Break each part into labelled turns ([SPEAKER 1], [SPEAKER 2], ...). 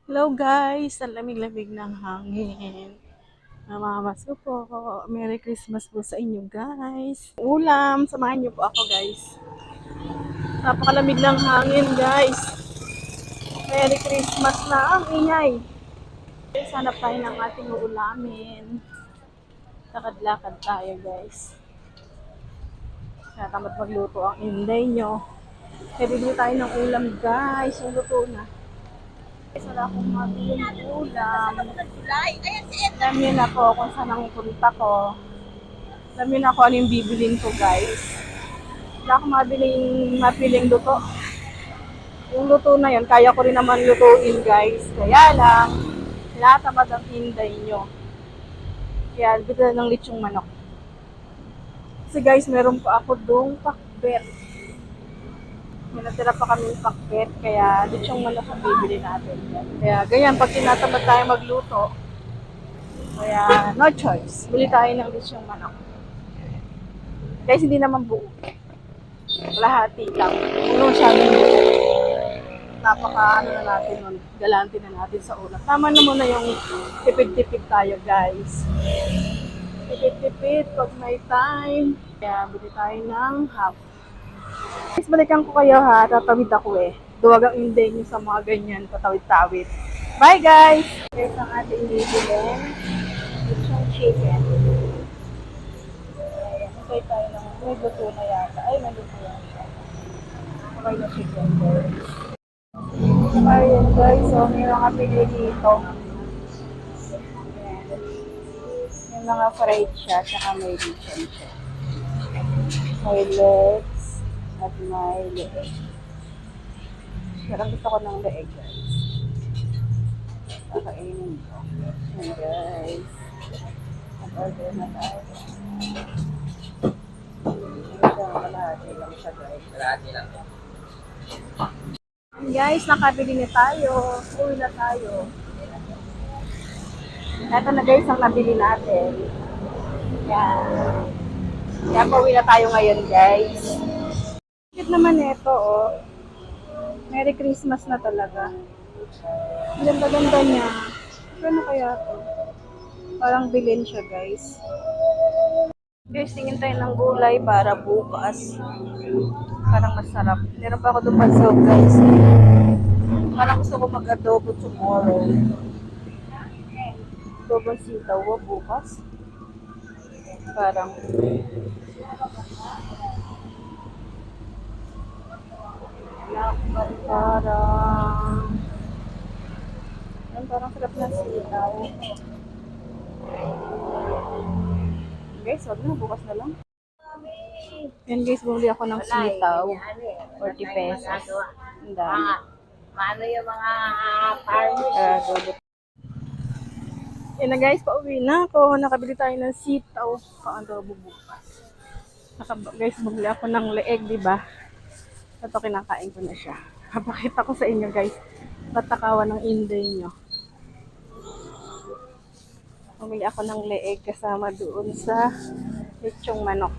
[SPEAKER 1] Hello guys! Ang lamig-lamig ng hangin. Namamasko po. Merry Christmas po sa inyo guys. Ulam, samahan niyo po ako guys. Napakalamig ng hangin guys. Merry Christmas na ang ingay. Hanap tayo ng ating uulamin. Lakad-lakad tayo guys. Natamad magluto ang inday nyo. Kaya bibili tayo ng ulam guys. Yung luto na. Wala akong mabiling ulam. Alam niyo na po kung saan ang punta ko. Alam niyo na kung ano yung bibilin ko guys. Wala akong mapiling luto. Yung luto na yun, kaya ko rin naman lutuin guys. Kaya lang, tinatamad ang hinday nyo. Kaya bigla ng lechong manok. Kasi guys, meron pa ako doong pakbet. May natira pa kami pakbet, kaya lechong manok ang bibili natin. Kaya ganyan, pag tinatamad tayo magluto, kaya no choice, bili tayo ng lechong manok. Guys, hindi naman buo. Lahati lang. Ano siya napaka ano na natin nun, galante na natin sa ulam. Tama na muna yung tipid-tipid tayo guys. Tipid-tipid pag may time. Kaya bili tayo ng half. Guys, balikan ko kayo ha. Tatawid ako eh. Duwag ang inday nyo sa mga ganyan. Patawid-tawid. Bye guys! Guys, ang ating bibilin. Yung chicken. Hintay tayo ng may luto na yata. Ay, may luto yata. Okay na chicken guys. Ayun guys, so meron kami dito. Yung mga fried siya, saka may lechon siya. May legs at may leeg. Parang gusto ko ng leeg guys. Kakainin ko. Ayan guys. Mag-order na tayo. Kalahati lang siya guys. Kalahati lang. Guys, nakabili na tayo. Uwi na tayo. Ito na guys ang nabili natin. Yan. Kaya pauwi na tayo ngayon guys. Cute naman ito oh. Merry Christmas na talaga. Ang ganda-ganda niya. Ano kaya to? Parang bilhin siya guys. Guys, tingin tayo ng gulay para bukas. Parang masarap. Meron pa ako doon pansaw guys. Parang gusto ko mag-adobo tomorrow. Adobong sitaw bukas. Parang parang sarap na sitaw. Guys, wag na, bukas na lang. Yan guys, bumili ako ng sitaw. 40 pesos. Ang dami.
[SPEAKER 2] Paano yung mga farmers?
[SPEAKER 1] Yan na guys, pauwi na ako. Nakabili tayo ng sitaw. Pang-adobo bukas. Guys, bumili ako ng leeg, di ba? Ito, kinakain ko na siya. Papakita ko sa inyo guys. Patakawan ng inday nyo. Bumili ako ng leeg kasama doon sa lechong manok.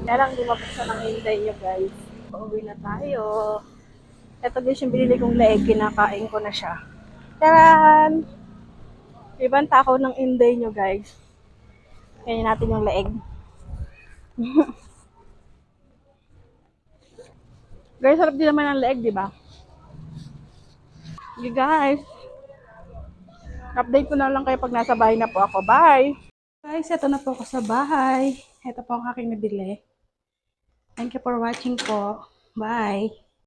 [SPEAKER 1] Kaya lang lumabas na ng inday nyo guys. Pauwi na tayo. Ito guys yung binili kong leeg. Kinakain ko na siya. Taran! Ibang takaw ng inday nyo guys. Kaya natin yung leeg. Guys, sarap din naman ang leeg, di ba? Okay guys. Update ko na lang kayo pag nasa bahay na po ako. Bye! Guys, eto na po ako sa bahay. Ito po ang aking nabili. Thank you for watching po. Bye!